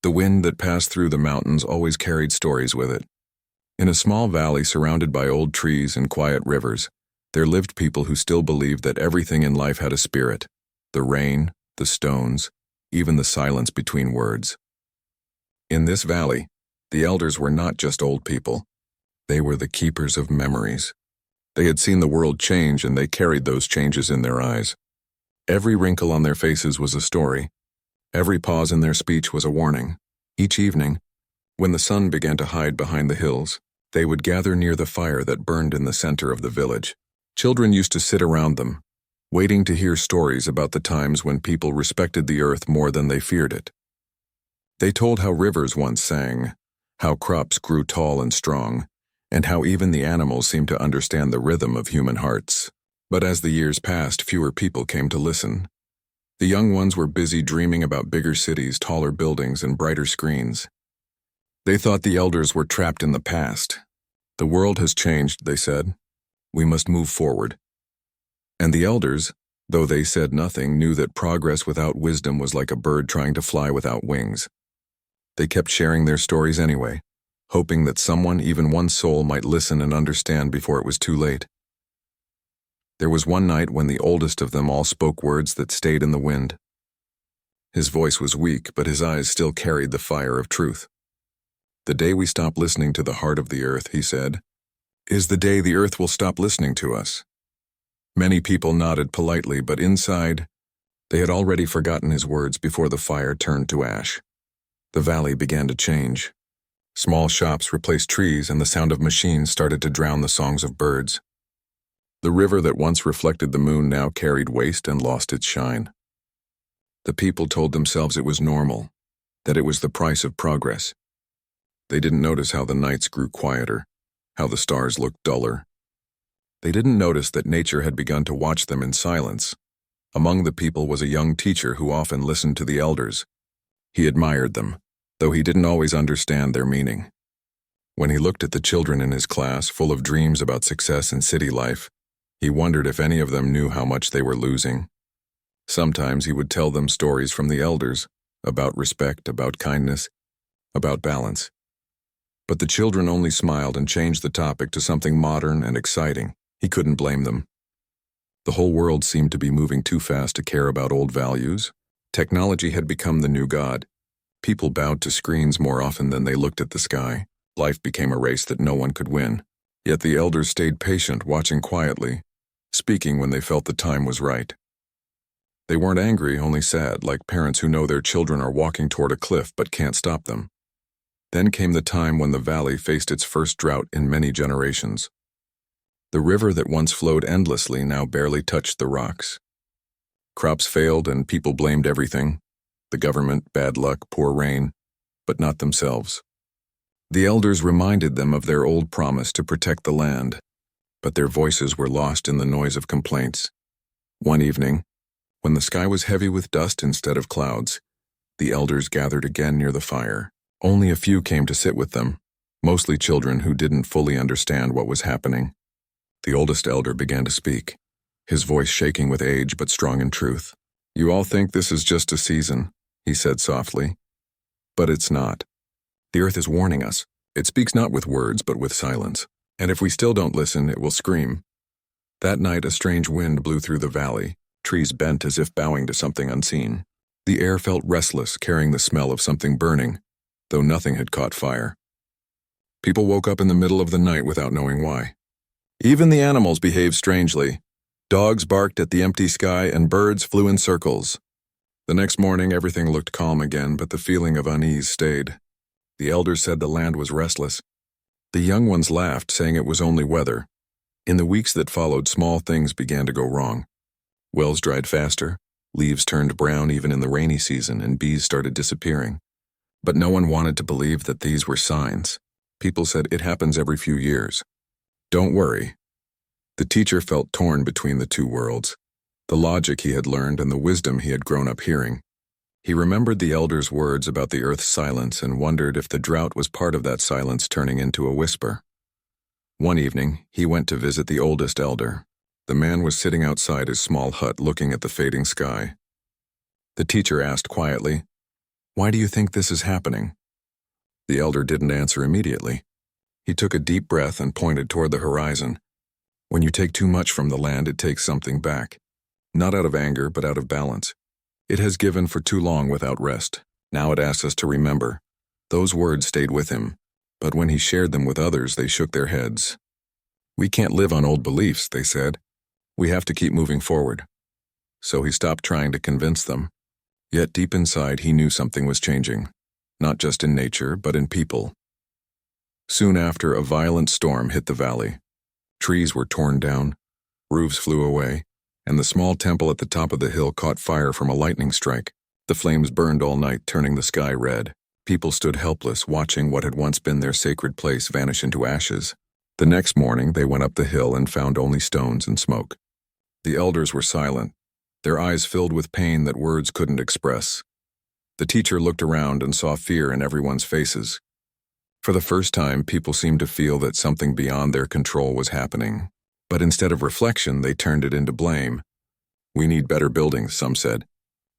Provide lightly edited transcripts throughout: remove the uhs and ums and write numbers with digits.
The wind that passed through the mountains always carried stories with it. In a small valley surrounded by old trees and quiet rivers, there lived people who still believed that everything in life had a spirit: the rain, the stones, even the silence between words. In this valley, the elders were not just old people. They were the keepers of memories. They had seen the world change, and they carried those changes in their eyes. Every wrinkle on their faces was a story. Every pause in their speech was a warning. Each evening, when the sun began to hide behind the hills, they would gather near the fire that burned in the center of the village. Children used to sit around them, waiting to hear stories about the times when people respected the earth more than they feared it. They told how rivers once sang, how crops grew tall and strong, and how even the animals seemed to understand the rhythm of human hearts. But as the years passed, fewer people came to listen. The young ones were busy dreaming about bigger cities, taller buildings, and brighter screens. They thought the elders were trapped in the past. The world has changed, they said. We must move forward. And the elders, though they said nothing, knew that progress without wisdom was like a bird trying to fly without wings. They kept sharing their stories anyway, hoping that someone, even one soul, might listen and understand before it was too late. There was one night when the oldest of them all spoke words that stayed in the wind. His voice was weak, but his eyes still carried the fire of truth. "The day we stop listening to the heart of the earth," he said, "is the day the earth will stop listening to us." Many people nodded politely, but inside, they had already forgotten his words before the fire turned to ash. The valley began to change. Small shops replaced trees, and the sound of machines started to drown the songs of birds. The river that once reflected the moon now carried waste and lost its shine. The people told themselves it was normal, that it was the price of progress. They didn't notice how the nights grew quieter, how the stars looked duller. They didn't notice that nature had begun to watch them in silence. Among the people was a young teacher who often listened to the elders. He admired them, though he didn't always understand their meaning. When he looked at the children in his class, full of dreams about success and city life, he wondered if any of them knew how much they were losing. Sometimes he would tell them stories from the elders, about respect, about kindness, about balance. But the children only smiled and changed the topic to something modern and exciting. He couldn't blame them. The whole world seemed to be moving too fast to care about old values. Technology had become the new god. People bowed to screens more often than they looked at the sky. Life became a race that no one could win. Yet the elders stayed patient, watching quietly, speaking when they felt the time was right. They weren't angry, only sad, like parents who know their children are walking toward a cliff but can't stop them. Then came the time when the valley faced its first drought in many generations. The river that once flowed endlessly now barely touched the rocks. Crops failed and people blamed everything: the government, bad luck, poor rain, but not themselves. The elders reminded them of their old promise to protect the land, but their voices were lost in the noise of complaints. One evening, when the sky was heavy with dust instead of clouds, the elders gathered again near the fire. Only a few came to sit with them, mostly children who didn't fully understand what was happening. The oldest elder began to speak, his voice shaking with age but strong in truth. "You all think this is just a season," he said softly. "But it's not. The earth is warning us. It speaks not with words but with silence. And if we still don't listen, it will scream." That night, a strange wind blew through the valley, trees bent as if bowing to something unseen. The air felt restless, carrying the smell of something burning, though nothing had caught fire. People woke up in the middle of the night without knowing why. Even the animals behaved strangely. Dogs barked at the empty sky, and birds flew in circles. The next morning, everything looked calm again, but the feeling of unease stayed. The elders said the land was restless. The young ones laughed, saying it was only weather. In the weeks that followed, small things began to go wrong. Wells dried faster, leaves turned brown even in the rainy season, and bees started disappearing. But no one wanted to believe that these were signs. People said it happens every few years. Don't worry. The teacher felt torn between the two worlds, the logic he had learned and the wisdom he had grown up hearing. He remembered the elders' words about the earth's silence and wondered if the drought was part of that silence turning into a whisper. One evening, he went to visit the oldest elder. The man was sitting outside his small hut looking at the fading sky. The teacher asked quietly, Why do you think this is happening?" The elder didn't answer immediately. He took a deep breath and pointed toward the horizon. When you take too much from the land, it takes something back. Not out of anger, but out of balance. It has given for too long without rest. Now it asks us to remember. Those words stayed with him, but when he shared them with others, they shook their heads. "We can't live on old beliefs," they said. "We have to keep moving forward." So he stopped trying to convince them. Yet deep inside, he knew something was changing, not just in nature, but in people. Soon after, a violent storm hit the valley. Trees were torn down, roofs flew away, and the small temple at the top of the hill caught fire from a lightning strike. The flames burned all night, turning the sky red. People stood helpless, watching what had once been their sacred place vanish into ashes. The next morning, they went up the hill and found only stones and smoke. The elders were silent, their eyes filled with pain that words couldn't express. The teacher looked around and saw fear in everyone's faces. For the first time, people seemed to feel that something beyond their control was happening. But instead of reflection, they turned it into blame. "We need better buildings," some said.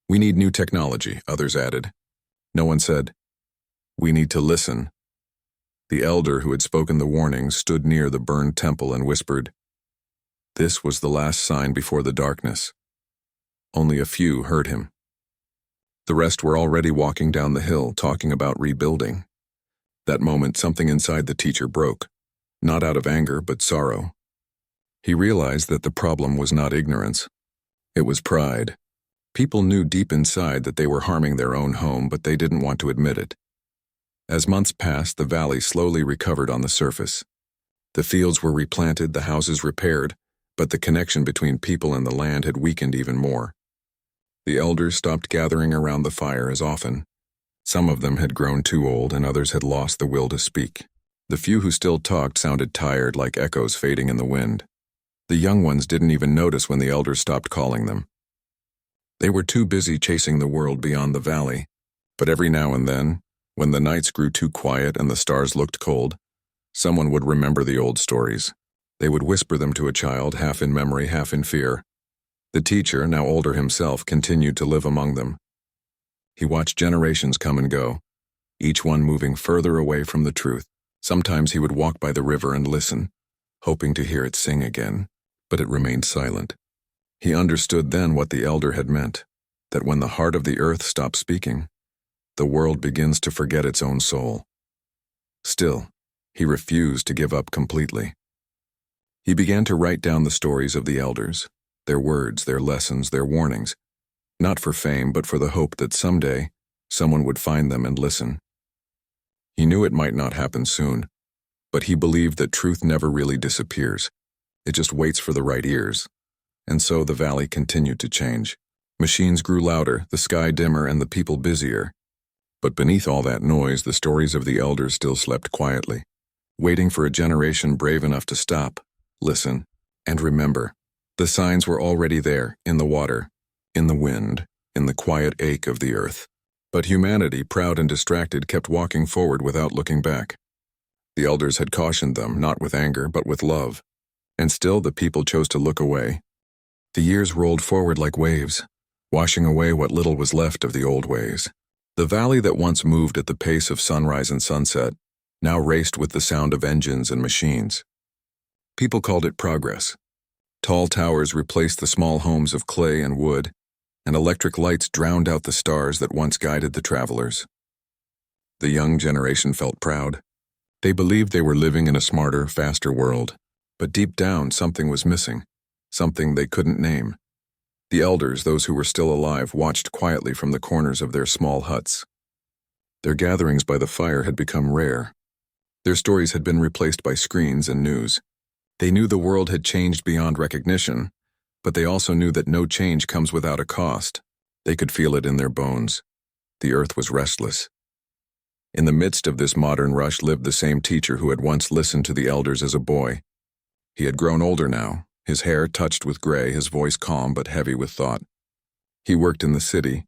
"We need new technology," others added. No one said, "We need to listen." The elder who had spoken the warning stood near the burned temple and whispered, "This was the last sign before the darkness." Only a few heard him. The rest were already walking down the hill, talking about rebuilding. That moment, something inside the teacher broke, not out of anger, but sorrow. He realized that the problem was not ignorance. It was pride. People knew deep inside that they were harming their own home, but they didn't want to admit it. As months passed, the valley slowly recovered on the surface. The fields were replanted, the houses repaired, but the connection between people and the land had weakened even more. The elders stopped gathering around the fire as often. Some of them had grown too old, and others had lost the will to speak. The few who still talked sounded tired, like echoes fading in the wind. The young ones didn't even notice when the elders stopped calling them. They were too busy chasing the world beyond the valley. But every now and then, when the nights grew too quiet and the stars looked cold, someone would remember the old stories. They would whisper them to a child, half in memory, half in fear. The teacher, now older himself, continued to live among them. He watched generations come and go, each one moving further away from the truth. Sometimes he would walk by the river and listen, hoping to hear it sing again, but it remained silent. He understood then what the elder had meant, that when the heart of the earth stops speaking, the world begins to forget its own soul. Still, he refused to give up completely. He began to write down the stories of the elders, their words, their lessons, their warnings, not for fame, but for the hope that someday someone would find them and listen. He knew it might not happen soon, but he believed that truth never really disappears. It just waits for the right ears. And so the valley continued to change. Machines grew louder, the sky dimmer, and the people busier. But beneath all that noise, the stories of the elders still slept quietly, waiting for a generation brave enough to stop, listen, and remember. The signs were already there, in the water, in the wind, in the quiet ache of the earth. But humanity, proud and distracted, kept walking forward without looking back. The elders had cautioned them, not with anger, but with love. And still the people chose to look away. The years rolled forward like waves, washing away what little was left of the old ways. The valley that once moved at the pace of sunrise and sunset now raced with the sound of engines and machines. People called it progress. Tall towers replaced the small homes of clay and wood, and electric lights drowned out the stars that once guided the travelers. The young generation felt proud. They believed they were living in a smarter, faster world, but deep down something was missing, something they couldn't name. The elders, those who were still alive, watched quietly from the corners of their small huts. Their gatherings by the fire had become rare. Their stories had been replaced by screens and news. They knew the world had changed beyond recognition, but they also knew that no change comes without a cost. They could feel it in their bones. The earth was restless. In the midst of this modern rush lived the same teacher who had once listened to the elders as a boy. He had grown older now, his hair touched with gray, his voice calm but heavy with thought. He worked in the city,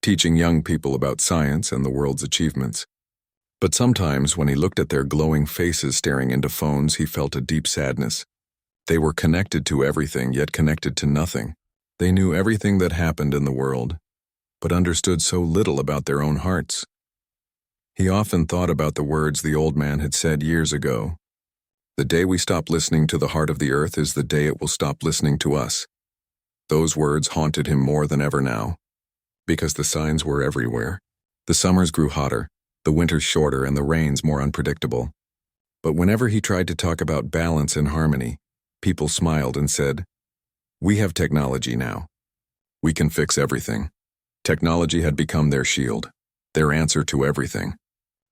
teaching young people about science and the world's achievements. But sometimes when he looked at their glowing faces staring into phones, he felt a deep sadness. They were connected to everything, yet connected to nothing. They knew everything that happened in the world, but understood so little about their own hearts. He often thought about the words the old man had said years ago. The day we stop listening to the heart of the earth is the day it will stop listening to us. Those words haunted him more than ever now, because the signs were everywhere. The summers grew hotter, the winters shorter, and the rains more unpredictable. But whenever he tried to talk about balance and harmony, people smiled and said, "We have technology now. We can fix everything." Technology had become their shield, their answer to everything.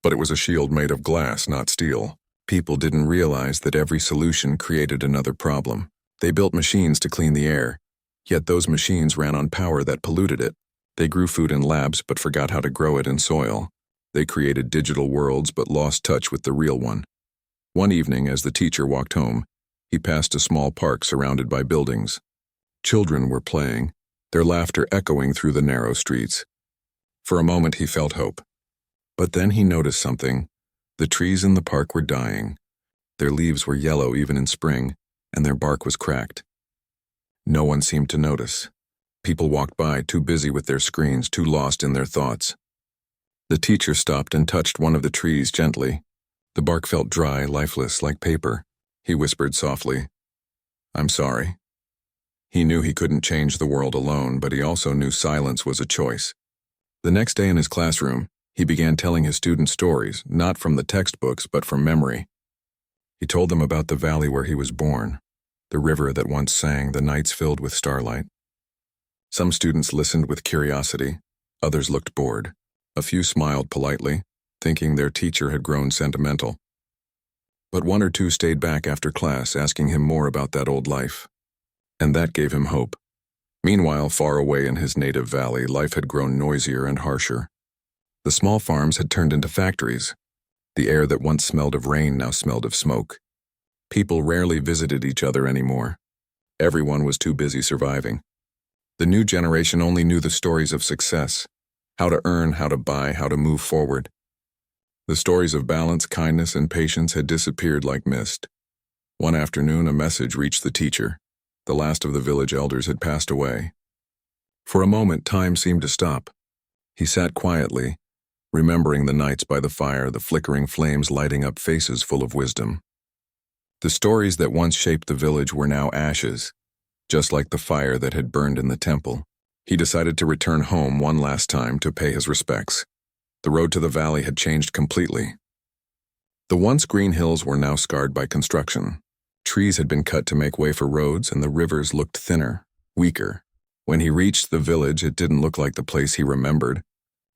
But it was a shield made of glass, not steel. People didn't realize that every solution created another problem. They built machines to clean the air, yet those machines ran on power that polluted it. They grew food in labs but forgot how to grow it in soil. They created digital worlds but lost touch with the real one. One evening, as the teacher walked home, he passed a small park surrounded by buildings. Children were playing, their laughter echoing through the narrow streets. For a moment he felt hope. But then he noticed something. The trees in the park were dying. Their leaves were yellow even in spring, and their bark was cracked. No one seemed to notice. People walked by, too busy with their screens, too lost in their thoughts. The teacher stopped and touched one of the trees gently. The bark felt dry, lifeless, like paper. He whispered softly, "I'm sorry." He knew he couldn't change the world alone, but he also knew silence was a choice. The next day in his classroom, he began telling his students stories, not from the textbooks, but from memory. He told them about the valley where he was born, the river that once sang, the nights filled with starlight. Some students listened with curiosity, others looked bored. A few smiled politely, thinking their teacher had grown sentimental. But one or two stayed back after class, asking him more about that old life. And that gave him hope. Meanwhile, far away in his native valley, life had grown noisier and harsher. The small farms had turned into factories. The air that once smelled of rain now smelled of smoke. People rarely visited each other anymore. Everyone was too busy surviving. The new generation only knew the stories of success, how to earn, how to buy, how to move forward. The stories of balance, kindness, and patience had disappeared like mist. One afternoon, a message reached the teacher. The last of the village elders had passed away. For a moment, time seemed to stop. He sat quietly, remembering the nights by the fire, the flickering flames lighting up faces full of wisdom. The stories that once shaped the village were now ashes, just like the fire that had burned in the temple. He decided to return home one last time to pay his respects. The road to the valley had changed completely. The once green hills were now scarred by construction. Trees had been cut to make way for roads, and the rivers looked thinner, weaker. When he reached the village, it didn't look like the place he remembered.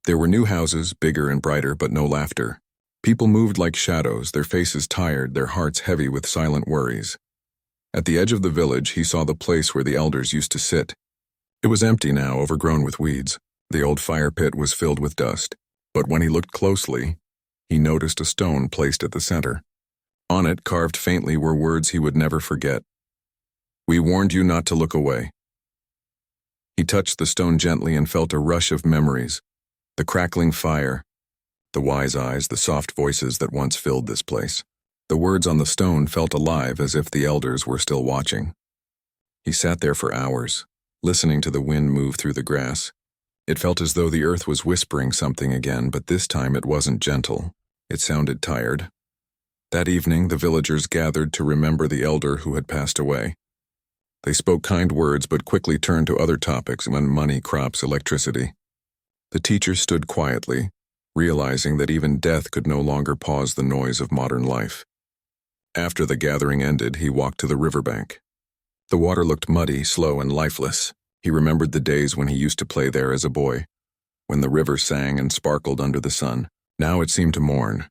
There were new houses, bigger and brighter, but no laughter. People moved like shadows, their faces tired, their hearts heavy with silent worries. At the edge of the village, he saw the place where the elders used to sit. It was empty now, overgrown with weeds. The old fire pit was filled with dust. But when he looked closely, he noticed a stone placed at the center. On it, carved faintly, were words he would never forget. "We warned you not to look away." He touched the stone gently and felt a rush of memories. The crackling fire, the wise eyes, the soft voices that once filled this place. The words on the stone felt alive, as if the elders were still watching. He sat there for hours, listening to the wind move through the grass. It felt as though the earth was whispering something again, but this time it wasn't gentle. It sounded tired. That evening, the villagers gathered to remember the elder who had passed away. They spoke kind words but quickly turned to other topics: money, crops, electricity. The teacher stood quietly, realizing that even death could no longer pause the noise of modern life. After the gathering ended, he walked to the riverbank. The water looked muddy, slow, and lifeless. He remembered the days when he used to play there as a boy, when the river sang and sparkled under the sun. Now it seemed to mourn.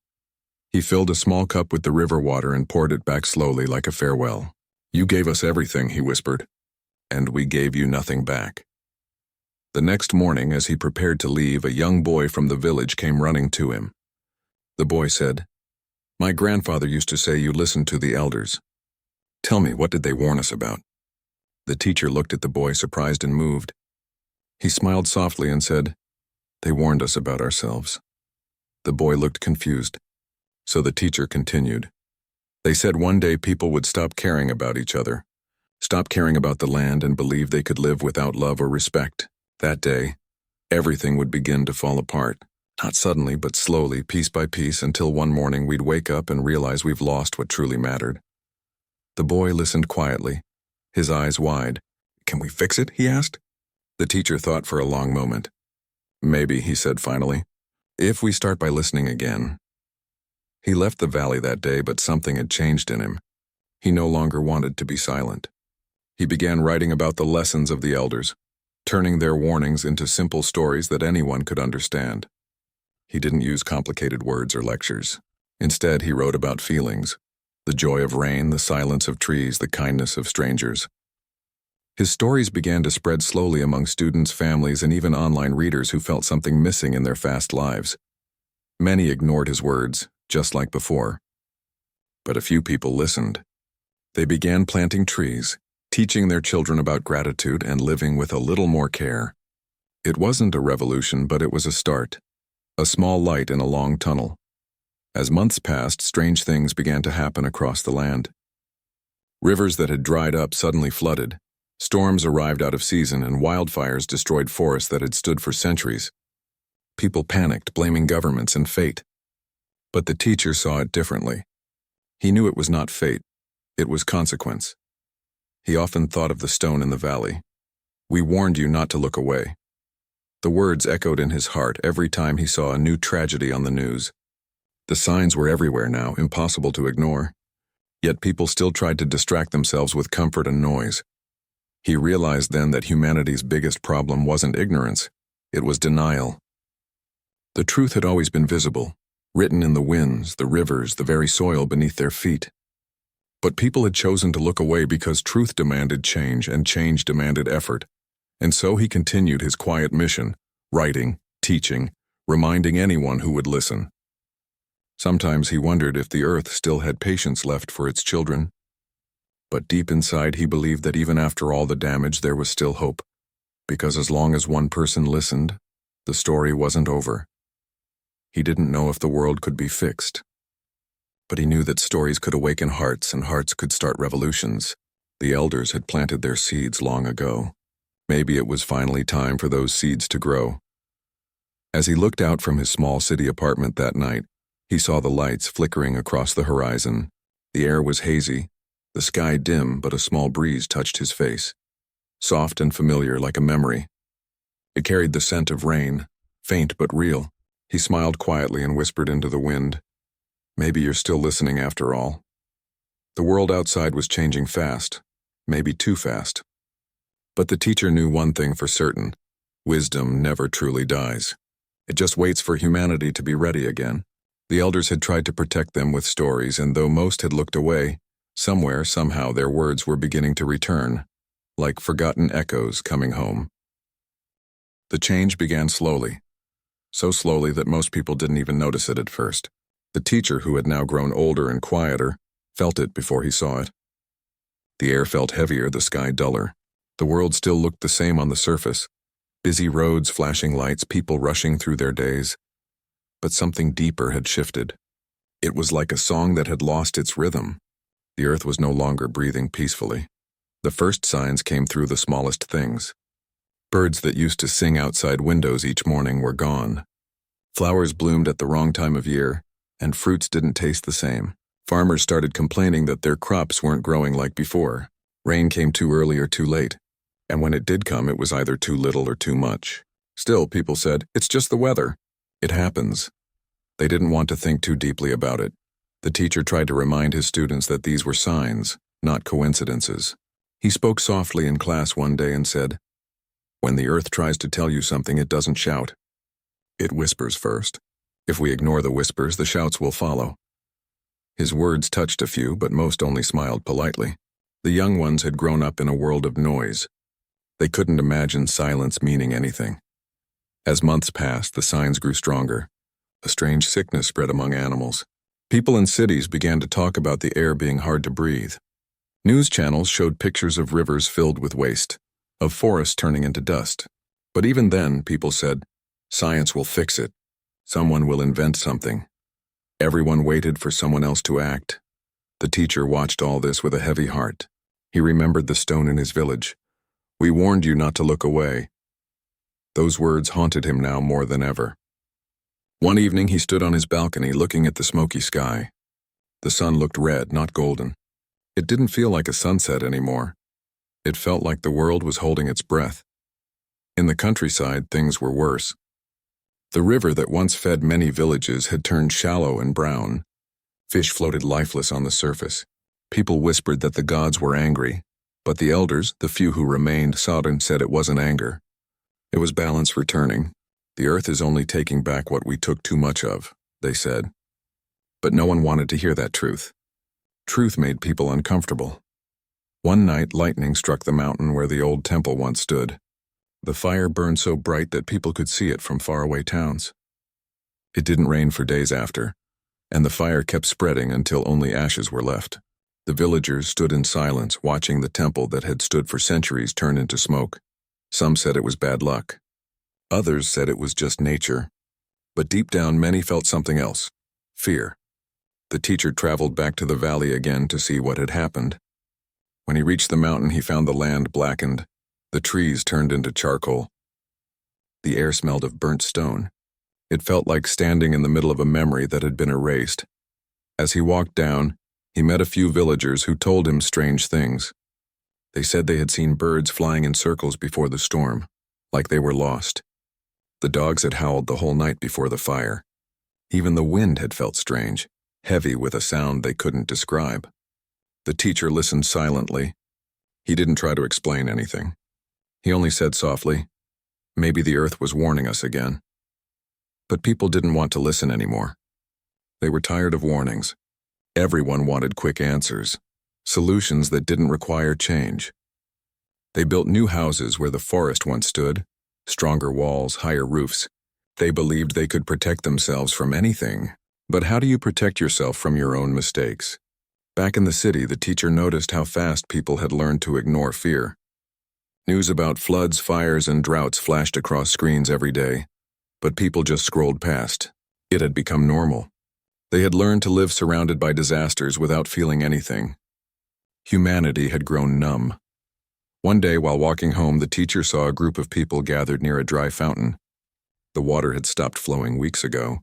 He filled a small cup with the river water and poured it back slowly like a farewell. "You gave us everything," he whispered, "and we gave you nothing back." The next morning, as he prepared to leave, a young boy from the village came running to him. The boy said, "My grandfather used to say you listened to the elders. Tell me, what did they warn us about?" The teacher looked at the boy, surprised and moved. He smiled softly and said, "They warned us about ourselves." The boy looked confused. So the teacher continued. "They said one day people would stop caring about each other, stop caring about the land, and believe they could live without love or respect. That day, everything would begin to fall apart. Not suddenly, but slowly, piece by piece, until one morning we'd wake up and realize we've lost what truly mattered. The boy listened quietly, his eyes wide. "Can we fix it?" he asked. The teacher thought for a long moment. "Maybe," he said finally, "if we start by listening again." He left the valley that day, but something had changed in him. He no longer wanted to be silent. He began writing about the lessons of the elders, turning their warnings into simple stories that anyone could understand. He didn't use complicated words or lectures. Instead, he wrote about feelings: the joy of rain, the silence of trees, the kindness of strangers. His stories began to spread slowly among students, families, and even online readers who felt something missing in their fast lives. Many ignored his words, just like before. But a few people listened. They began planting trees, teaching their children about gratitude and living with a little more care. It wasn't a revolution, but it was a start. A small light in a long tunnel. As months passed, strange things began to happen across the land. Rivers that had dried up suddenly flooded. Storms arrived out of season, and wildfires destroyed forests that had stood for centuries. People panicked, blaming governments and fate. But the teacher saw it differently. He knew it was not fate. It was consequence. He often thought of the stone in the valley. "We warned you not to look away." The words echoed in his heart every time he saw a new tragedy on the news. The signs were everywhere now, impossible to ignore. Yet people still tried to distract themselves with comfort and noise. He realized then that humanity's biggest problem wasn't ignorance, it was denial. The truth had always been visible, written in the winds, the rivers, the very soil beneath their feet. But people had chosen to look away because truth demanded change, and change demanded effort. And so he continued his quiet mission, writing, teaching, reminding anyone who would listen. Sometimes he wondered if the earth still had patience left for its children. But deep inside he believed that even after all the damage there was still hope, because as long as one person listened, the story wasn't over. He didn't know if the world could be fixed. But he knew that stories could awaken hearts, and hearts could start revolutions. The elders had planted their seeds long ago. Maybe it was finally time for those seeds to grow. As he looked out from his small city apartment that night, he saw the lights flickering across the horizon. The air was hazy, the sky dim, but a small breeze touched his face, soft and familiar like a memory. It carried the scent of rain, faint but real. He smiled quietly and whispered into the wind, "Maybe you're still listening after all." The world outside was changing fast, maybe too fast. But the teacher knew one thing for certain: wisdom never truly dies. It just waits for humanity to be ready again. The elders had tried to protect them with stories, and though most had looked away, somewhere, somehow, their words were beginning to return, like forgotten echoes coming home. The change began slowly, so slowly that most people didn't even notice it at first. The teacher, who had now grown older and quieter, felt it before he saw it. The air felt heavier, the sky duller. The world still looked the same on the surface. Busy roads, flashing lights, people rushing through their days. But something deeper had shifted. It was like a song that had lost its rhythm. The earth was no longer breathing peacefully. The first signs came through the smallest things. Birds that used to sing outside windows each morning were gone. Flowers bloomed at the wrong time of year, and fruits didn't taste the same. Farmers started complaining that their crops weren't growing like before. Rain came too early or too late, and when it did come, it was either too little or too much. Still, people said, "It's just the weather. It happens." They didn't want to think too deeply about it. The teacher tried to remind his students that these were signs, not coincidences. He spoke softly in class one day and said, "When the earth tries to tell you something, it doesn't shout. It whispers first. If we ignore the whispers, the shouts will follow." His words touched a few, but most only smiled politely. The young ones had grown up in a world of noise. They couldn't imagine silence meaning anything. As months passed, the signs grew stronger. A strange sickness spread among animals. People in cities began to talk about the air being hard to breathe. News channels showed pictures of rivers filled with waste, of forests turning into dust. But even then, people said, "Science will fix it. Someone will invent something." Everyone waited for someone else to act. The teacher watched all this with a heavy heart. He remembered the stone in his village. "We warned you not to look away." Those words haunted him now more than ever. One evening he stood on his balcony looking at the smoky sky. The sun looked red, not golden. It didn't feel like a sunset anymore. It felt like the world was holding its breath. In the countryside, things were worse. The river that once fed many villages had turned shallow and brown. Fish floated lifeless on the surface. People whispered that the gods were angry, but the elders, the few who remained, saw it and said it wasn't anger. It was balance returning. The earth is only taking back what we took too much of, they said. But no one wanted to hear that truth. Truth made people uncomfortable. One night, lightning struck the mountain where the old temple once stood. The fire burned so bright that people could see it from faraway towns. It didn't rain for days after, and the fire kept spreading until only ashes were left. The villagers stood in silence, watching the temple that had stood for centuries turn into smoke. Some said it was bad luck. Others said it was just nature. But deep down, many felt something else: fear. The teacher traveled back to the valley again to see what had happened. When he reached the mountain, he found the land blackened. The trees turned into charcoal. The air smelled of burnt stone. It felt like standing in the middle of a memory that had been erased. As he walked down, he met a few villagers who told him strange things. They said they had seen birds flying in circles before the storm, like they were lost. The dogs had howled the whole night before the fire. Even the wind had felt strange, heavy with a sound they couldn't describe. The teacher listened silently. He didn't try to explain anything. He only said softly, "Maybe the earth was warning us again." But people didn't want to listen anymore. They were tired of warnings. Everyone wanted quick answers, solutions that didn't require change. They built new houses where the forest once stood, stronger walls, higher roofs. They believed they could protect themselves from anything. But how do you protect yourself from your own mistakes? Back in the city, the teacher noticed how fast people had learned to ignore fear. News about floods, fires, and droughts flashed across screens every day, but people just scrolled past. It had become normal. They had learned to live surrounded by disasters without feeling anything. Humanity had grown numb. One day, while walking home, the teacher saw a group of people gathered near a dry fountain. The water had stopped flowing weeks ago.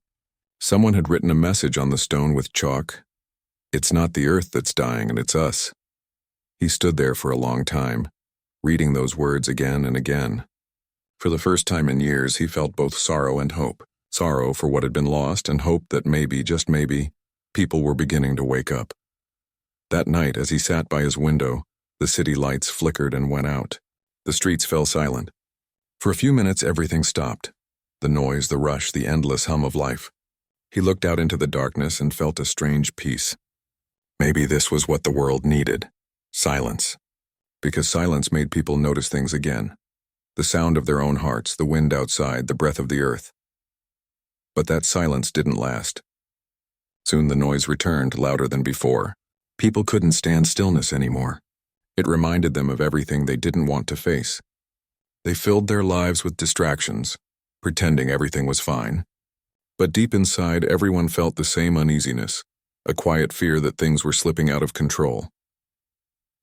Someone had written a message on the stone with chalk. "It's not the earth that's dying, and it's us." He stood there for a long time, reading those words again and again. For the first time in years, he felt both sorrow and hope. Sorrow for what had been lost, and hope that maybe, just maybe, people were beginning to wake up. That night, as he sat by his window, the city lights flickered and went out. The streets fell silent. For a few minutes, everything stopped. The noise, the rush, the endless hum of life. He looked out into the darkness and felt a strange peace. Maybe this was what the world needed: silence. Because silence made people notice things again. The sound of their own hearts, the wind outside, the breath of the earth. But that silence didn't last. Soon the noise returned, louder than before. People couldn't stand stillness anymore. It reminded them of everything they didn't want to face. They filled their lives with distractions, pretending everything was fine. But deep inside, everyone felt the same uneasiness, a quiet fear that things were slipping out of control.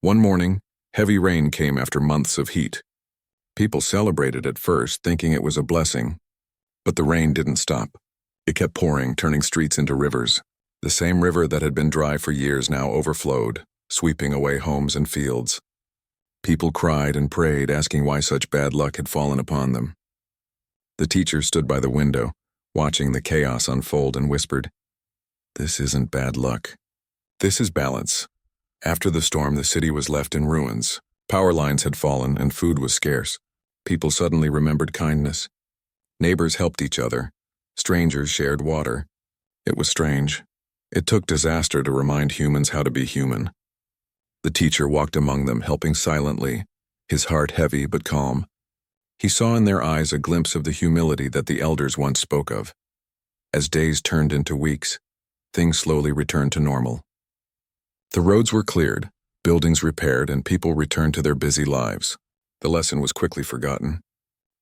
One morning, heavy rain came after months of heat. People celebrated at first, thinking it was a blessing. But the rain didn't stop. It kept pouring, turning streets into rivers. The same river that had been dry for years now overflowed, sweeping away homes and fields. People cried and prayed, asking why such bad luck had fallen upon them. The teacher stood by the window, watching the chaos unfold, and whispered, "This isn't bad luck. This is balance." After the storm, the city was left in ruins. Power lines had fallen and food was scarce. People suddenly remembered kindness. Neighbors helped each other. Strangers shared water. It was strange. It took disaster to remind humans how to be human. The teacher walked among them, helping silently, his heart heavy but calm. He saw in their eyes a glimpse of the humility that the elders once spoke of. As days turned into weeks, things slowly returned to normal. The roads were cleared, buildings repaired, and people returned to their busy lives. The lesson was quickly forgotten.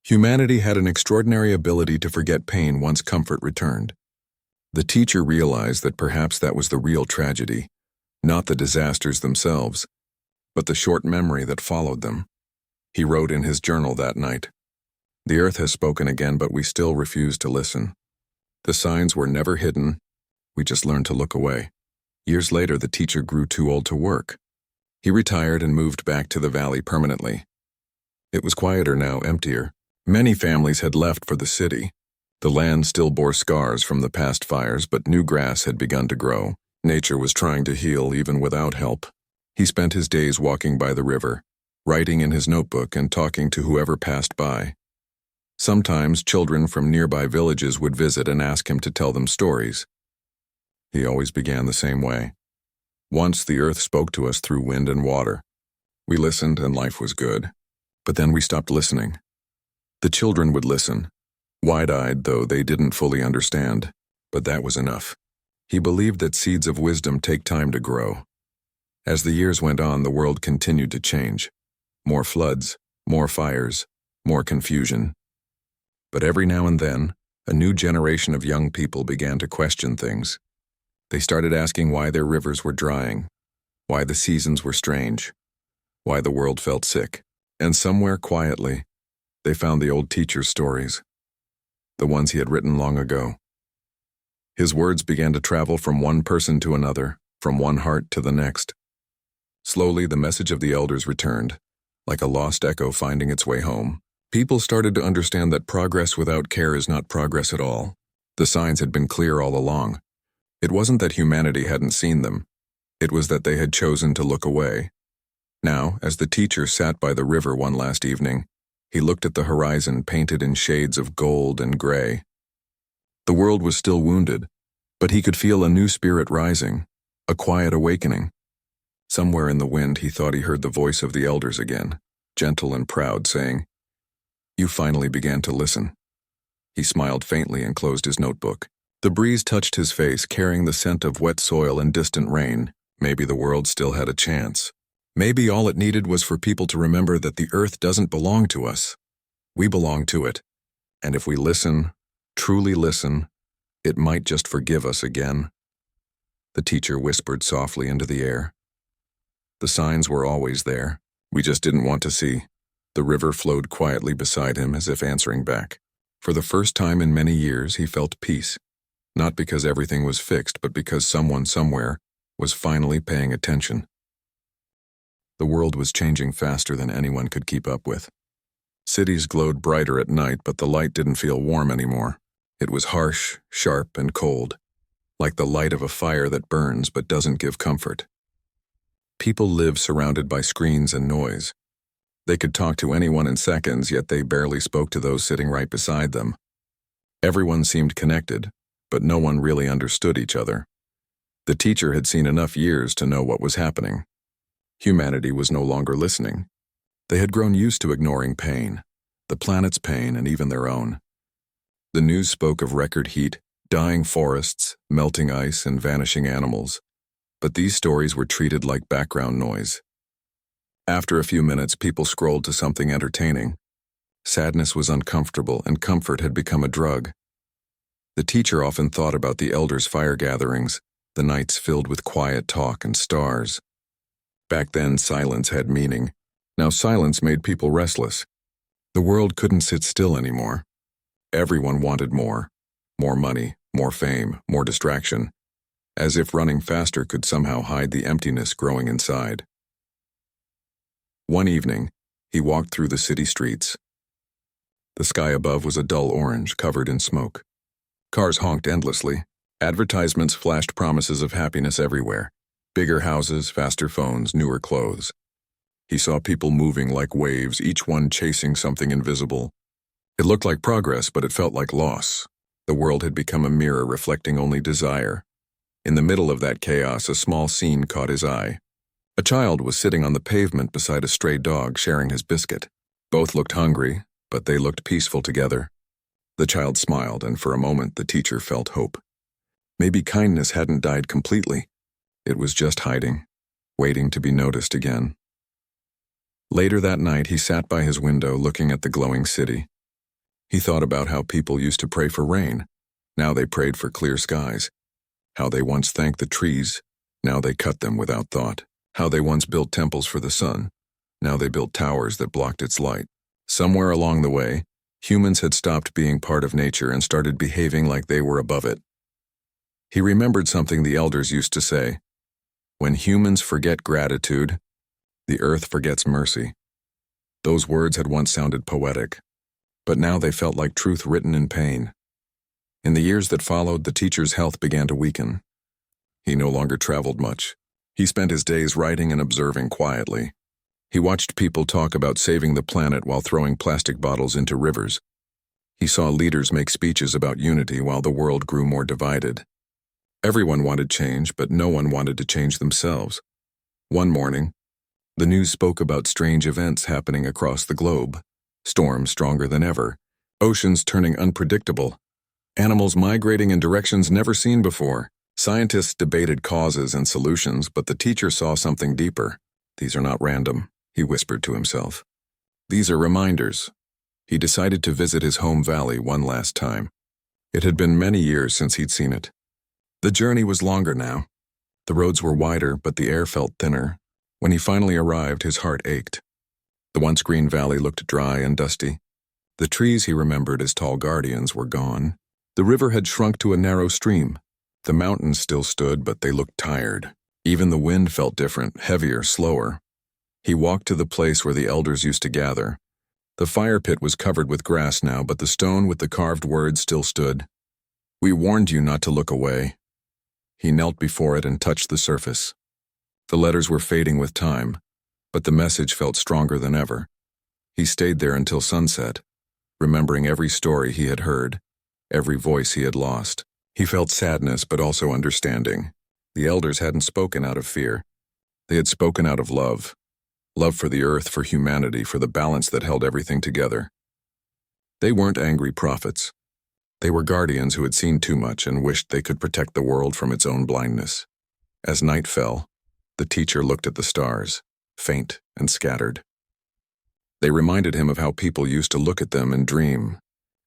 Humanity had an extraordinary ability to forget pain once comfort returned. The teacher realized that perhaps that was the real tragedy, not the disasters themselves, but the short memory that followed them. He wrote in his journal that night, The earth has spoken again, but we still refuse to listen. The signs were never hidden. We just learned to look away. Years later, the teacher grew too old to work. He retired and moved back to the valley permanently. It was quieter now, emptier. Many families had left for the city. The land still bore scars from the past fires, but new grass had begun to grow. Nature was trying to heal even without help. He spent his days walking by the river, writing in his notebook and talking to whoever passed by. Sometimes children from nearby villages would visit and ask him to tell them stories. He always began the same way. Once the earth spoke to us through wind and water. We listened and life was good. But then we stopped listening. The children would listen, wide-eyed though they didn't fully understand, but that was enough. He believed that seeds of wisdom take time to grow. As the years went on, the world continued to change. More floods, more fires, more confusion. But every now and then, a new generation of young people began to question things. They started asking why their rivers were drying, why the seasons were strange, why the world felt sick. And somewhere quietly, they found the old teacher's stories, the ones he had written long ago. His words began to travel from one person to another, from one heart to the next. Slowly, the message of the elders returned, like a lost echo finding its way home. People started to understand that progress without care is not progress at all. The signs had been clear all along. It wasn't that humanity hadn't seen them. It was that they had chosen to look away. Now, as the teacher sat by the river one last evening, he looked at the horizon painted in shades of gold and gray. The world was still wounded, but he could feel a new spirit rising, a quiet awakening. Somewhere in the wind he thought he heard the voice of the elders again, gentle and proud, saying, "You finally began to listen." He smiled faintly and closed his notebook. The breeze touched his face, carrying the scent of wet soil and distant rain. Maybe the world still had a chance. Maybe all it needed was for people to remember that the earth doesn't belong to us. We belong to it. And if we listen, truly listen, it might just forgive us again. The teacher whispered softly into the air. The signs were always there. We just didn't want to see. The river flowed quietly beside him as if answering back. For the first time in many years, he felt peace. Not because everything was fixed, but because someone somewhere was finally paying attention. The world was changing faster than anyone could keep up with. Cities glowed brighter at night, but the light didn't feel warm anymore. It was harsh, sharp, and cold, like the light of a fire that burns but doesn't give comfort. People lived surrounded by screens and noise. They could talk to anyone in seconds, yet they barely spoke to those sitting right beside them. Everyone seemed connected, but no one really understood each other. The teacher had seen enough years to know what was happening. Humanity was no longer listening. They had grown used to ignoring pain, the planet's pain and even their own. The news spoke of record heat, dying forests, melting ice, and vanishing animals. But these stories were treated like background noise. After a few minutes, people scrolled to something entertaining. Sadness was uncomfortable, and comfort had become a drug. The teacher often thought about the elders' fire gatherings, the nights filled with quiet talk and stars. Back then, silence had meaning. Now silence made people restless. The world couldn't sit still anymore. Everyone wanted more. More money, more fame, more distraction. As if running faster could somehow hide the emptiness growing inside. One evening, he walked through the city streets. The sky above was a dull orange, covered in smoke. Cars honked endlessly. Advertisements flashed promises of happiness everywhere. Bigger houses, faster phones, newer clothes. He saw people moving like waves, each one chasing something invisible. It looked like progress, but it felt like loss. The world had become a mirror reflecting only desire. In the middle of that chaos, a small scene caught his eye. A child was sitting on the pavement beside a stray dog sharing his biscuit. Both looked hungry, but they looked peaceful together. The child smiled, and for a moment the teacher felt hope. Maybe kindness hadn't died completely. It was just hiding, waiting to be noticed again. Later that night, he sat by his window looking at the glowing city. He thought about how people used to pray for rain. Now they prayed for clear skies. How they once thanked the trees. Now they cut them without thought. How they once built temples for the sun. Now they built towers that blocked its light. Somewhere along the way, Humans had stopped being part of nature and started behaving like they were above it. He remembered something the elders used to say: "When humans forget gratitude, the earth forgets mercy." Those words had once sounded poetic, but now they felt like truth written in pain. In the years that followed, the teacher's health began to weaken. He no longer traveled much. He spent his days writing and observing quietly. He watched people talk about saving the planet while throwing plastic bottles into rivers. He saw leaders make speeches about unity while the world grew more divided. Everyone wanted change, but no one wanted to change themselves. One morning, the news spoke about strange events happening across the globe: storms stronger than ever, oceans turning unpredictable, animals migrating in directions never seen before. Scientists debated causes and solutions, but the teacher saw something deeper. "These are not random," he whispered to himself. "These are reminders." He decided to visit his home valley one last time. It had been many years since he'd seen it. The journey was longer now. The roads were wider, but the air felt thinner. When he finally arrived, his heart ached. The once green valley looked dry and dusty. The trees he remembered as tall guardians were gone. The river had shrunk to a narrow stream. The mountains still stood, but they looked tired. Even the wind felt different, heavier, slower. He walked to the place where the elders used to gather. The fire pit was covered with grass now, but the stone with the carved words still stood. "We warned you not to look away." He knelt before it and touched the surface. The letters were fading with time, but the message felt stronger than ever. He stayed there until sunset, remembering every story he had heard, every voice he had lost. He felt sadness, but also understanding. The elders hadn't spoken out of fear. They had spoken out of love. Love for the earth, for humanity, for the balance that held everything together. They weren't angry prophets. They were guardians who had seen too much and wished they could protect the world from its own blindness. As night fell, the teacher looked at the stars, faint and scattered. They reminded him of how people used to look at them and dream.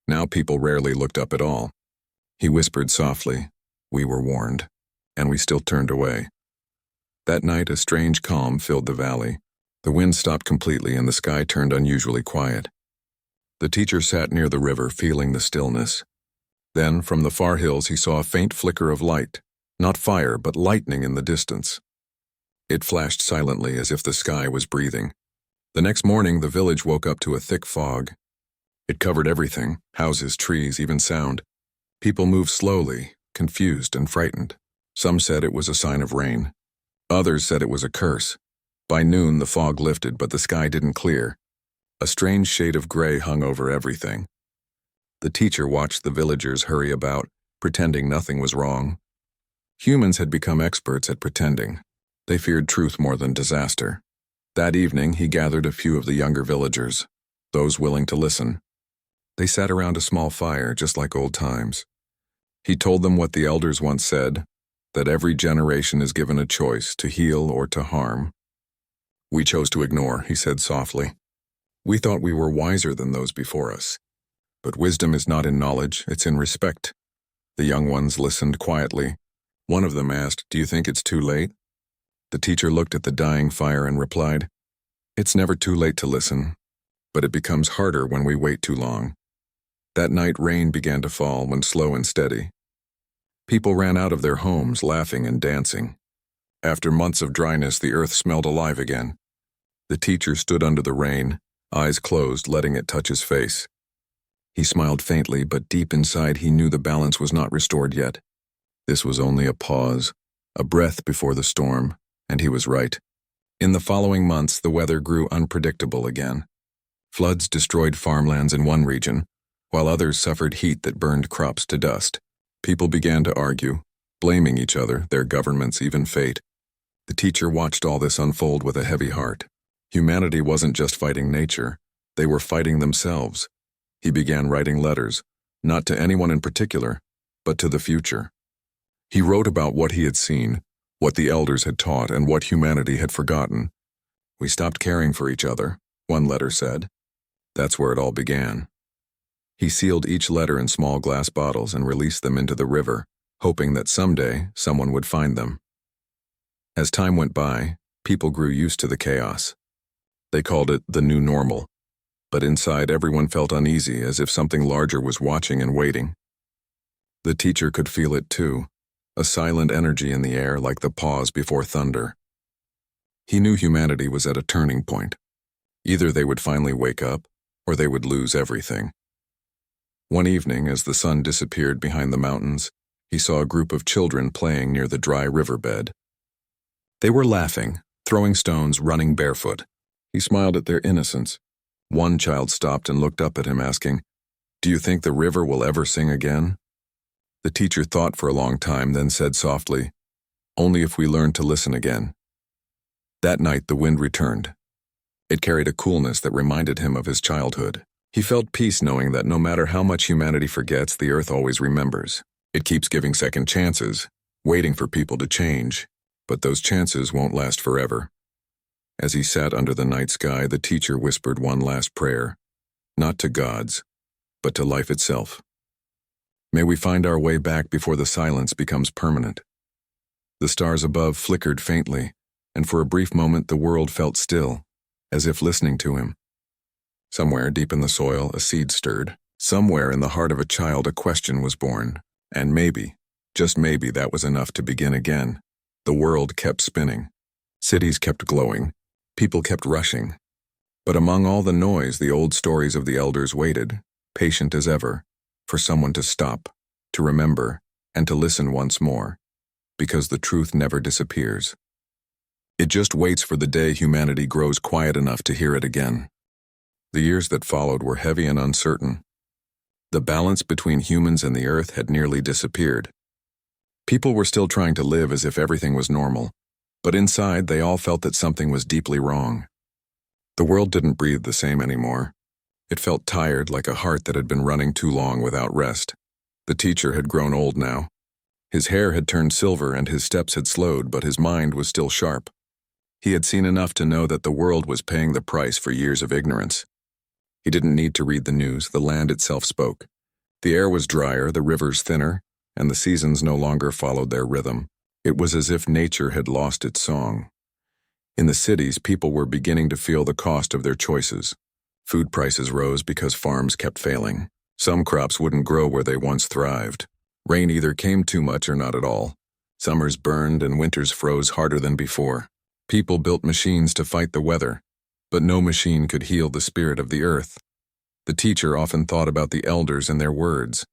Now people rarely looked up at all. He whispered softly, "We were warned," and we still turned away. That night, a strange calm filled the valley. The wind stopped completely and the sky turned unusually quiet. The teacher sat near the river, feeling the stillness. Then, from the far hills, he saw a faint flicker of light, not fire, but lightning in the distance. It flashed silently as if the sky was breathing. The next morning, the village woke up to a thick fog. It covered everything: houses, trees, even sound. People moved slowly, confused and frightened. Some said it was a sign of rain. Others said it was a curse. By noon, the fog lifted, but the sky didn't clear. A strange shade of gray hung over everything. The teacher watched the villagers hurry about, pretending nothing was wrong. Humans had become experts at pretending. They feared truth more than disaster. That evening, he gathered a few of the younger villagers, those willing to listen. They sat around a small fire, just like old times. He told them what the elders once said, that every generation is given a choice to heal or to harm. "We chose to ignore," he said softly. "We thought we were wiser than those before us. But wisdom is not in knowledge, it's in respect." The young ones listened quietly. One of them asked, "Do you think it's too late?" The teacher looked at the dying fire and replied, "It's never too late to listen, but it becomes harder when we wait too long." That night, rain began to fall, when slow and steady. People ran out of their homes, laughing and dancing. After months of dryness, the earth smelled alive again. The teacher stood under the rain, eyes closed, letting it touch his face. He smiled faintly, but deep inside he knew the balance was not restored yet. This was only a pause, a breath before the storm, and he was right. In the following months, the weather grew unpredictable again. Floods destroyed farmlands in one region, while others suffered heat that burned crops to dust. People began to argue, blaming each other, their governments, even fate. The teacher watched all this unfold with a heavy heart. Humanity wasn't just fighting nature, they were fighting themselves. He began writing letters, not to anyone in particular, but to the future. He wrote about what he had seen, what the elders had taught, and what humanity had forgotten. "We stopped caring for each other," one letter said. That's where it all began. He sealed each letter in small glass bottles and released them into the river, hoping that someday someone would find them. As time went by, people grew used to the chaos. They called it the new normal. but inside everyone felt uneasy, as if something larger was watching and waiting. The teacher could feel it too, a silent energy in the air like the pause before thunder. He knew humanity was at a turning point. Either they would finally wake up, or they would lose everything. One evening, as the sun disappeared behind the mountains, he saw a group of children playing near the dry riverbed. They were laughing, throwing stones, running barefoot. He smiled at their innocence. One child stopped and looked up at him, asking, "Do you think the river will ever sing again?" The teacher thought for a long time, then said softly, "Only if we learn to listen again." That night the wind returned. It carried a coolness that reminded him of his childhood. He felt peace knowing that no matter how much humanity forgets, the earth always remembers. It keeps giving second chances, waiting for people to change, but those chances won't last forever. As he sat under the night sky, the teacher whispered one last prayer, not to gods, but to life itself. May we find our way back before the silence becomes permanent. The stars above flickered faintly, and for a brief moment the world felt still, as if listening to him. Somewhere deep in the soil, a seed stirred. Somewhere in the heart of a child, a question was born. And maybe, just maybe, that was enough to begin again. The world kept spinning. Cities kept glowing. People kept rushing. But among all the noise, the old stories of the elders waited, patient as ever, for someone to stop, to remember, and to listen once more. Because the truth never disappears. It just waits for the day humanity grows quiet enough to hear it again. The years that followed were heavy and uncertain. The balance between humans and the earth had nearly disappeared. People were still trying to live as if everything was normal, but inside they all felt that something was deeply wrong. The world didn't breathe the same anymore. It felt tired, like a heart that had been running too long without rest. The teacher had grown old now. His hair had turned silver and his steps had slowed, but his mind was still sharp. He had seen enough to know that the world was paying the price for years of ignorance. He didn't need to read the news, the land itself spoke. The air was drier, the rivers thinner, and the seasons no longer followed their rhythm. It was as if nature had lost its song. In the cities, people were beginning to feel the cost of their choices. Food prices rose because farms kept failing. Some crops wouldn't grow where they once thrived. Rain either came too much or not at all. Summers burned and winters froze harder than before. People built machines to fight the weather, but no machine could heal the spirit of the earth. The teacher often thought about the elders and their words.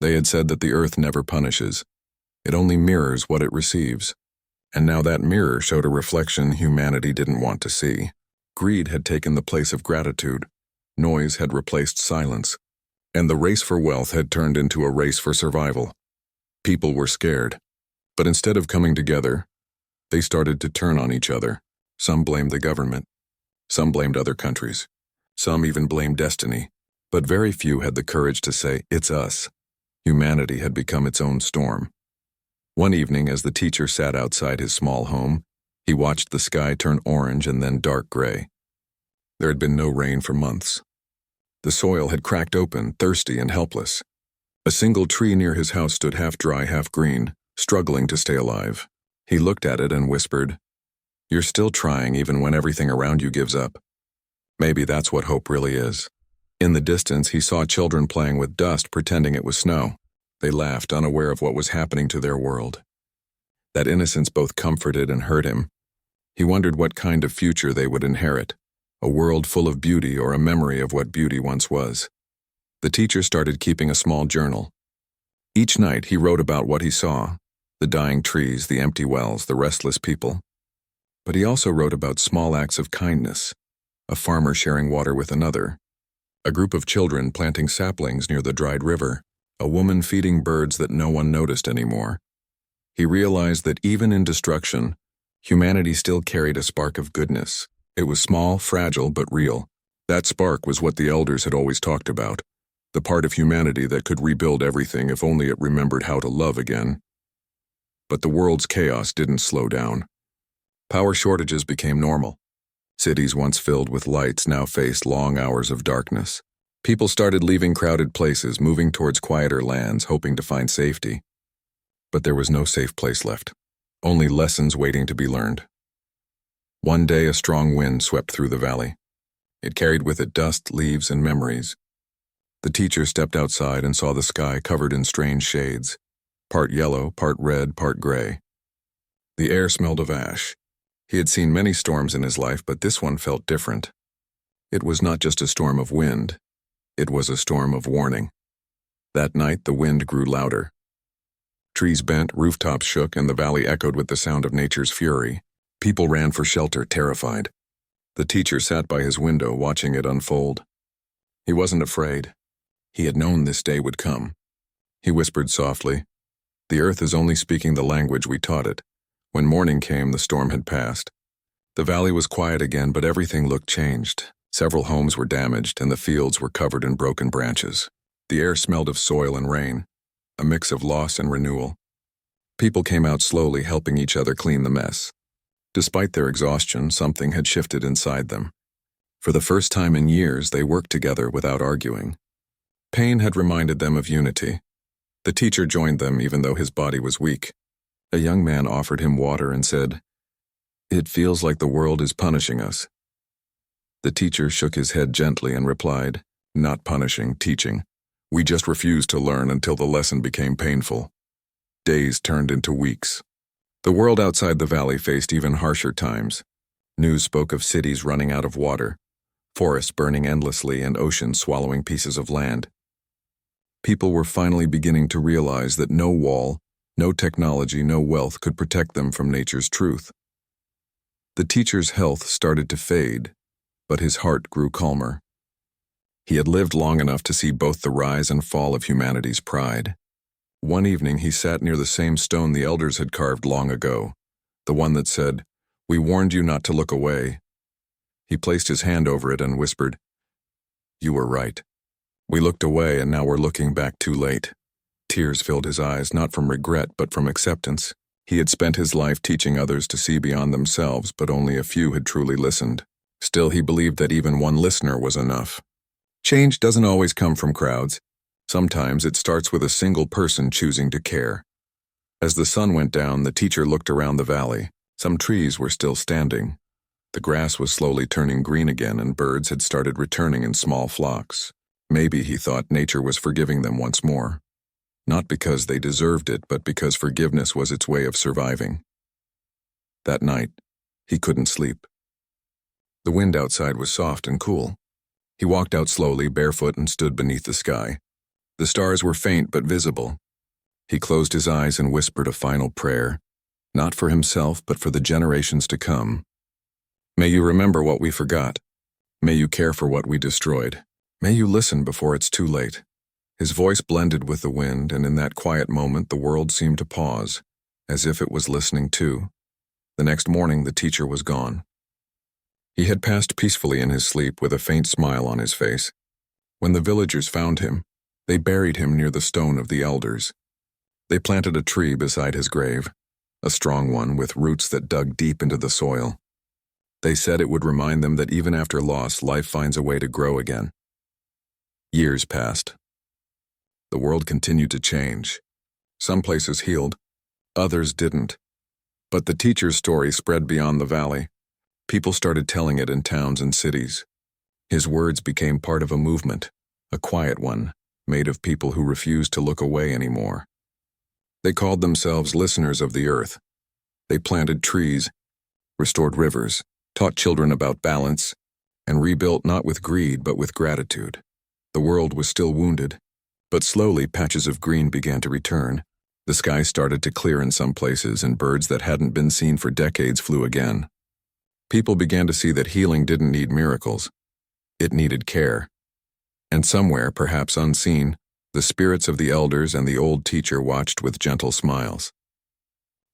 They had said that the earth never punishes. It only mirrors what it receives. And now that mirror showed a reflection humanity didn't want to see. Greed had taken the place of gratitude. Noise had replaced silence. And the race for wealth had turned into a race for survival. People were scared. But instead of coming together, they started to turn on each other. Some blamed the government. Some blamed other countries. Some even blamed destiny. But very few had the courage to say, "It's us." Humanity had become its own storm. One evening, as the teacher sat outside his small home, he watched the sky turn orange and then dark gray. There had been no rain for months. The soil had cracked open, thirsty and helpless. A single tree near his house stood half dry, half green, struggling to stay alive. He looked at it and whispered, "You're still trying even when everything around you gives up." Maybe that's what hope really is. In the distance, he saw children playing with dust, pretending it was snow. They laughed, unaware of what was happening to their world. That innocence both comforted and hurt him. He wondered what kind of future they would inherit, a world full of beauty or a memory of what beauty once was. The teacher started keeping a small journal. Each night he wrote about what he saw, the dying trees, the empty wells, the restless people. But he also wrote about small acts of kindness, a farmer sharing water with another, a group of children planting saplings near the dried river, a woman feeding birds that no one noticed anymore. He realized that even in destruction, humanity still carried a spark of goodness. It was small, fragile, but real. That spark was what the elders had always talked about, the part of humanity that could rebuild everything if only it remembered how to love again. But the world's chaos didn't slow down. Power shortages became normal. Cities once filled with lights now faced long hours of darkness. People started leaving crowded places, moving towards quieter lands, hoping to find safety. But there was no safe place left, only lessons waiting to be learned. One day a strong wind swept through the valley. It carried with it dust, leaves, and memories. The teacher stepped outside and saw the sky covered in strange shades, part yellow, part red, part gray. The air smelled of ash. He had seen many storms in his life, but this one felt different. It was not just a storm of wind. It was a storm of warning. That night, the wind grew louder. Trees bent, rooftops shook, and the valley echoed with the sound of nature's fury. People ran for shelter, terrified. The teacher sat by his window, watching it unfold. He wasn't afraid. He had known this day would come. He whispered softly, "The earth is only speaking the language we taught it." When morning came, the storm had passed. The valley was quiet again, but everything looked changed. Several homes were damaged, and the fields were covered in broken branches. The air smelled of soil and rain, a mix of loss and renewal. People came out slowly, helping each other clean the mess. Despite their exhaustion, something had shifted inside them. For the first time in years, they worked together without arguing. Pain had reminded them of unity. The teacher joined them even though his body was weak. A young man offered him water and said, "It feels like the world is punishing us." The teacher shook his head gently and replied, "Not punishing, teaching. We just refused to learn until the lesson became painful." Days turned into weeks. The world outside the valley faced even harsher times. News spoke of cities running out of water, forests burning endlessly, and oceans swallowing pieces of land. People were finally beginning to realize that no wall, no technology, no wealth could protect them from nature's truth. The teacher's health started to fade, but his heart grew calmer. He had lived long enough to see both the rise and fall of humanity's pride. One evening he sat near the same stone the elders had carved long ago, the one that said, "We warned you not to look away." He placed his hand over it and whispered, "You were right. We looked away, and now we're looking back too late." Tears filled his eyes, not from regret but from acceptance. He had spent his life teaching others to see beyond themselves, but only a few had truly listened. Still, he believed that even one listener was enough. Change doesn't always come from crowds. Sometimes it starts with a single person choosing to care. As the sun went down, the teacher looked around the valley. Some trees were still standing. The grass was slowly turning green again, and birds had started returning in small flocks. Maybe, he thought, nature was forgiving them once more. Not because they deserved it, but because forgiveness was its way of surviving. That night, he couldn't sleep. The wind outside was soft and cool. He walked out slowly, barefoot, and stood beneath the sky. The stars were faint but visible. He closed his eyes and whispered a final prayer, not for himself, but for the generations to come. "May you remember what we forgot. May you care for what we destroyed. May you listen before it's too late." His voice blended with the wind, and in that quiet moment the world seemed to pause, as if it was listening too. The next morning the teacher was gone. He had passed peacefully in his sleep with a faint smile on his face. When the villagers found him, they buried him near the stone of the elders. They planted a tree beside his grave, a strong one with roots that dug deep into the soil. They said it would remind them that even after loss, life finds a way to grow again. Years passed. The world continued to change. Some places healed, others didn't. But the teacher's story spread beyond the valley. People started telling it in towns and cities. His words became part of a movement, a quiet one, made of people who refused to look away anymore. They called themselves listeners of the earth. They planted trees, restored rivers, taught children about balance, and rebuilt not with greed but with gratitude. The world was still wounded, but slowly patches of green began to return. The sky started to clear in some places, and birds that hadn't been seen for decades flew again. People began to see that healing didn't need miracles. It needed care. And somewhere, perhaps unseen, the spirits of the elders and the old teacher watched with gentle smiles.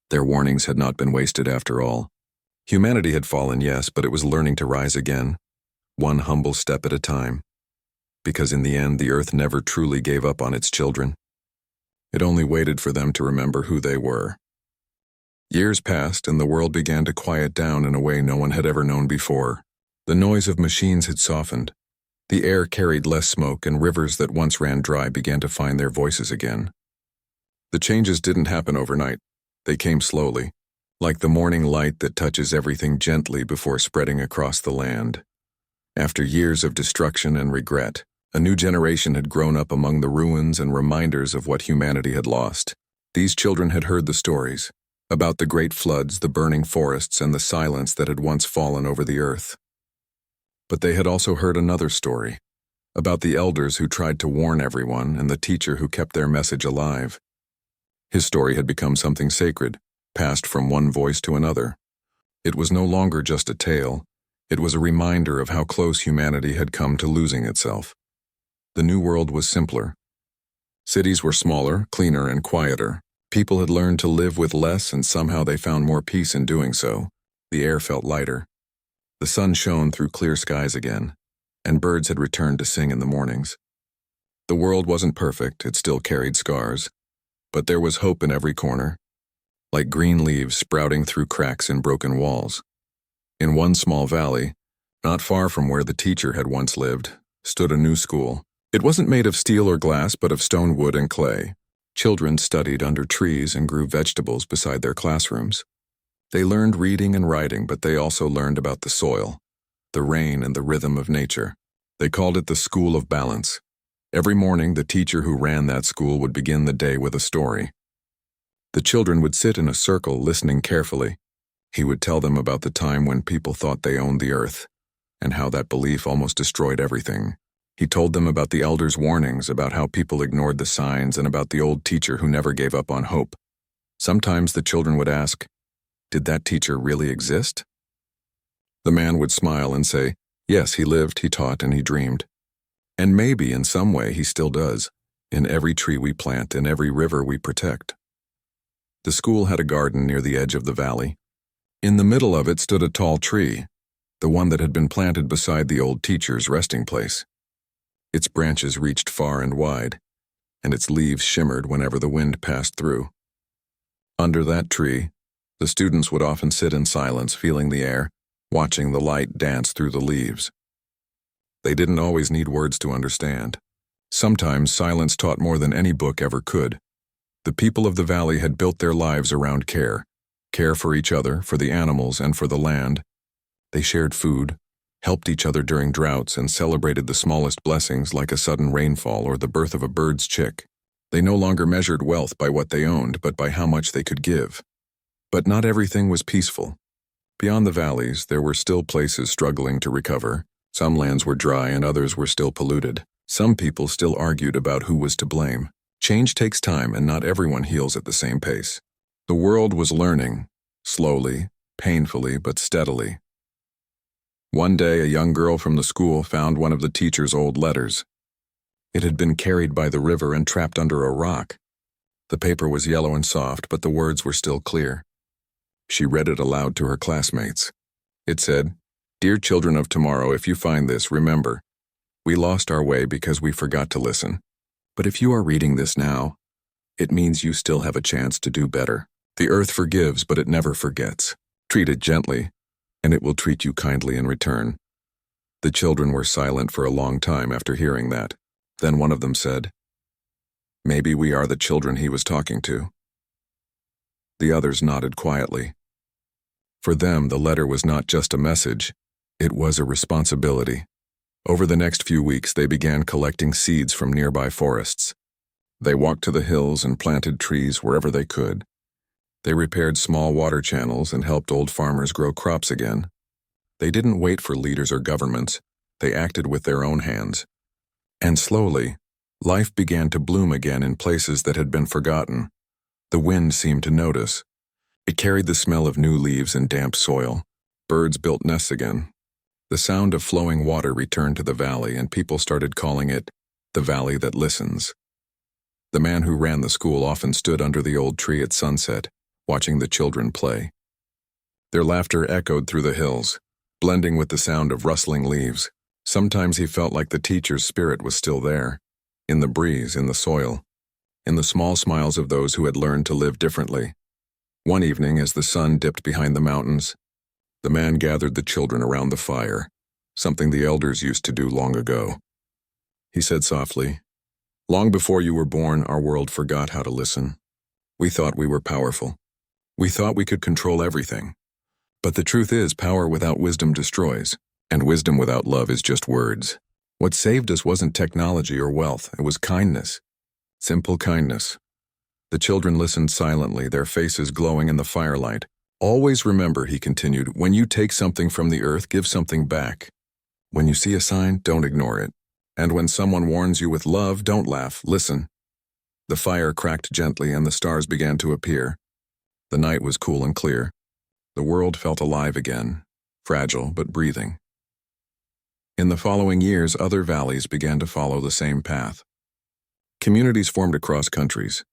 Their warnings had not been wasted after all. Humanity had fallen, yes, but it was learning to rise again, one humble step at a time. Because in the end, the earth never truly gave up on its children. It only waited for them to remember who they were. Years passed, and the world began to quiet down in a way no one had ever known before. The noise of machines had softened. The air carried less smoke, and rivers that once ran dry began to find their voices again. The changes didn't happen overnight. They came slowly, like the morning light that touches everything gently before spreading across the land. After years of destruction and regret, a new generation had grown up among the ruins and reminders of what humanity had lost. These children had heard the stories about the great floods, the burning forests, and the silence that had once fallen over the earth. But they had also heard another story, about the elders who tried to warn everyone and the teacher who kept their message alive. His story had become something sacred, passed from one voice to another. It was no longer just a tale, it was a reminder of how close humanity had come to losing itself. The new world was simpler. Cities were smaller, cleaner, and quieter. People had learned to live with less, and somehow they found more peace in doing so. The air felt lighter. The sun shone through clear skies again, and birds had returned to sing in the mornings. The world wasn't perfect, it still carried scars, but there was hope in every corner, like green leaves sprouting through cracks in broken walls. In one small valley, not far from where the teacher had once lived, stood a new school. It wasn't made of steel or glass, but of stone, wood, and clay. Children studied under trees and grew vegetables beside their classrooms. They learned reading and writing, but they also learned about the soil, the rain, and the rhythm of nature. They called it the School of Balance. Every morning, the teacher who ran that school would begin the day with a story. The children would sit in a circle, listening carefully. He would tell them about the time when people thought they owned the earth, and how that belief almost destroyed everything. He told them about the elders' warnings, about how people ignored the signs, and about the old teacher who never gave up on hope. Sometimes the children would ask, "Did that teacher really exist?" The man would smile and say, "Yes, he lived, he taught, and he dreamed. And maybe in some way he still does, in every tree we plant, in every river we protect." The school had a garden near the edge of the valley. In the middle of it stood a tall tree, the one that had been planted beside the old teacher's resting place. Its branches reached far and wide, and its leaves shimmered whenever the wind passed through. Under that tree, the students would often sit in silence, feeling the air, watching the light dance through the leaves. They didn't always need words to understand. Sometimes silence taught more than any book ever could. The people of the valley had built their lives around care for each other, for the animals, and for the land. They shared food, helped each other during droughts, and celebrated the smallest blessings like a sudden rainfall or the birth of a bird's chick. They no longer measured wealth by what they owned, but by how much they could give. But not everything was peaceful. Beyond the valleys, there were still places struggling to recover. Some lands were dry and others were still polluted. Some people still argued about who was to blame. Change takes time, and not everyone heals at the same pace. The world was learning, slowly, painfully, but steadily. One day, a young girl from the school found one of the teacher's old letters. It had been carried by the river and trapped under a rock. The paper was yellow and soft, but the words were still clear. She read it aloud to her classmates. It said, "Dear children of tomorrow, if you find this, remember, we lost our way because we forgot to listen. But if you are reading this now, it means you still have a chance to do better. The earth forgives, but it never forgets. Treat it gently, and it will treat you kindly in return." The children were silent for a long time after hearing that. Then one of them said, "Maybe we are the children he was talking to." The others nodded quietly. For them, the letter was not just a message, it was a responsibility. Over the next few weeks, they began collecting seeds from nearby forests. They walked to the hills and planted trees wherever they could. They repaired small water channels and helped old farmers grow crops again. They didn't wait for leaders or governments, they acted with their own hands. And slowly, life began to bloom again in places that had been forgotten. The wind seemed to notice. It carried the smell of new leaves and damp soil. Birds built nests again. The sound of flowing water returned to the valley, and people started calling it the valley that listens. The man who ran the school often stood under the old tree at sunset, watching the children play. Their laughter echoed through the hills, blending with the sound of rustling leaves. Sometimes he felt like the teacher's spirit was still there, in the breeze, in the soil, in the small smiles of those who had learned to live differently. One evening, as the sun dipped behind the mountains, the man gathered the children around the fire, something the elders used to do long ago. He said softly, "Long before you were born, our world forgot how to listen. We thought we were powerful. We thought we could control everything. But the truth is, power without wisdom destroys. And wisdom without love is just words. What saved us wasn't technology or wealth, it was kindness. Simple kindness. The children listened silently, their faces glowing in the firelight. Always remember, he continued, when you take something from the earth, give something back. When you see a sign, don't ignore it. And when someone warns you with love, don't laugh, listen. The fire cracked gently and the stars began to appear. The night was cool and clear. The world felt alive again, fragile but breathing. In the following years, other valleys began to follow the same path. Communities formed across countries.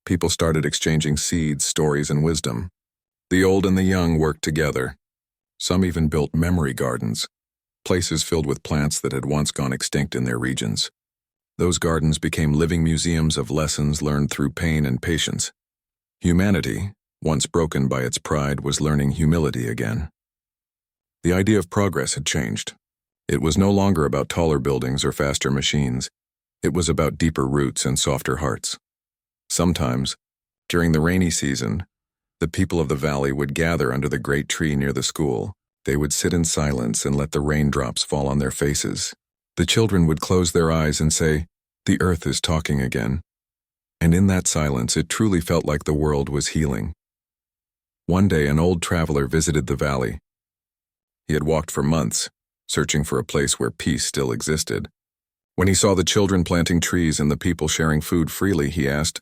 People started exchanging seeds, stories, and wisdom. The old and the young worked together. Some even built memory gardens, places filled with plants that had once gone extinct in their regions. Those gardens became living museums of lessons learned through pain and patience. Humanity, once broken by its pride, was learning humility again. The idea of progress had changed. It was no longer about taller buildings or faster machines. It was about deeper roots and softer hearts. Sometimes, during the rainy season, the people of the valley would gather under the great tree near the school. They would sit in silence and let the raindrops fall on their faces. The children would close their eyes and say, "The earth is talking again." And in that silence, it truly felt like the world was healing. One day, an old traveler visited the valley. He had walked for months, searching for a place where peace still existed. When he saw the children planting trees and the people sharing food freely, he asked,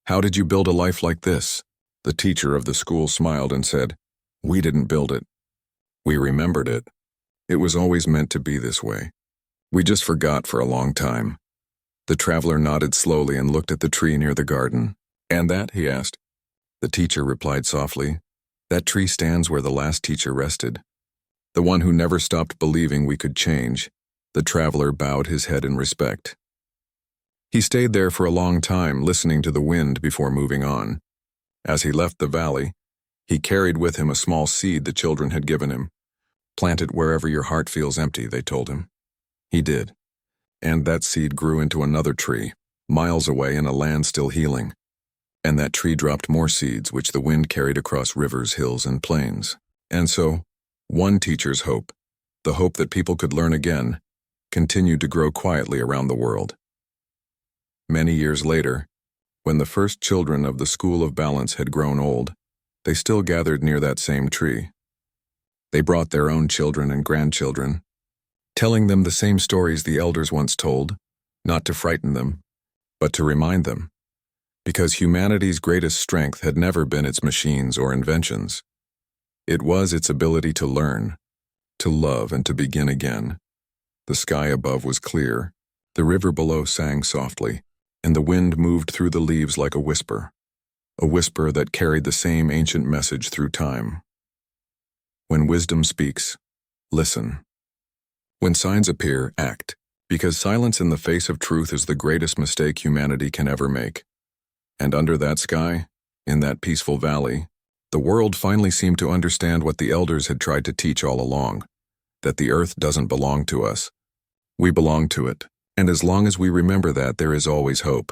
"How did you build a life like this?" The teacher of the school smiled and said, "We didn't build it. We remembered it. It was always meant to be this way. We just forgot for a long time." The traveler nodded slowly and looked at the tree near the garden. "And that?" he asked. The teacher replied softly, "That tree stands where the last teacher rested. The one who never stopped believing we could change." The traveler bowed his head in respect. He stayed there for a long time, listening to the wind before moving on. As he left the valley, he carried with him a small seed the children had given him. "Plant it wherever your heart feels empty," they told him. He did. And that seed grew into another tree, miles away in a land still healing. And that tree dropped more seeds, which the wind carried across rivers, hills, and plains. And so, one teacher's hope, the hope that people could learn again, continued to grow quietly around the world. Many years later, when the first children of the School of Balance had grown old, they still gathered near that same tree. They brought their own children and grandchildren, telling them the same stories the elders once told, not to frighten them, but to remind them. Because humanity's greatest strength had never been its machines or inventions. It was its ability to learn, to love, and to begin again. The sky above was clear, the river below sang softly, and the wind moved through the leaves like a whisper that carried the same ancient message through time. When wisdom speaks, listen. When signs appear, act, because silence in the face of truth is the greatest mistake humanity can ever make. And under that sky, in that peaceful valley, the world finally seemed to understand what the elders had tried to teach all along, that the earth doesn't belong to us. We belong to it, and as long as we remember that, there is always hope.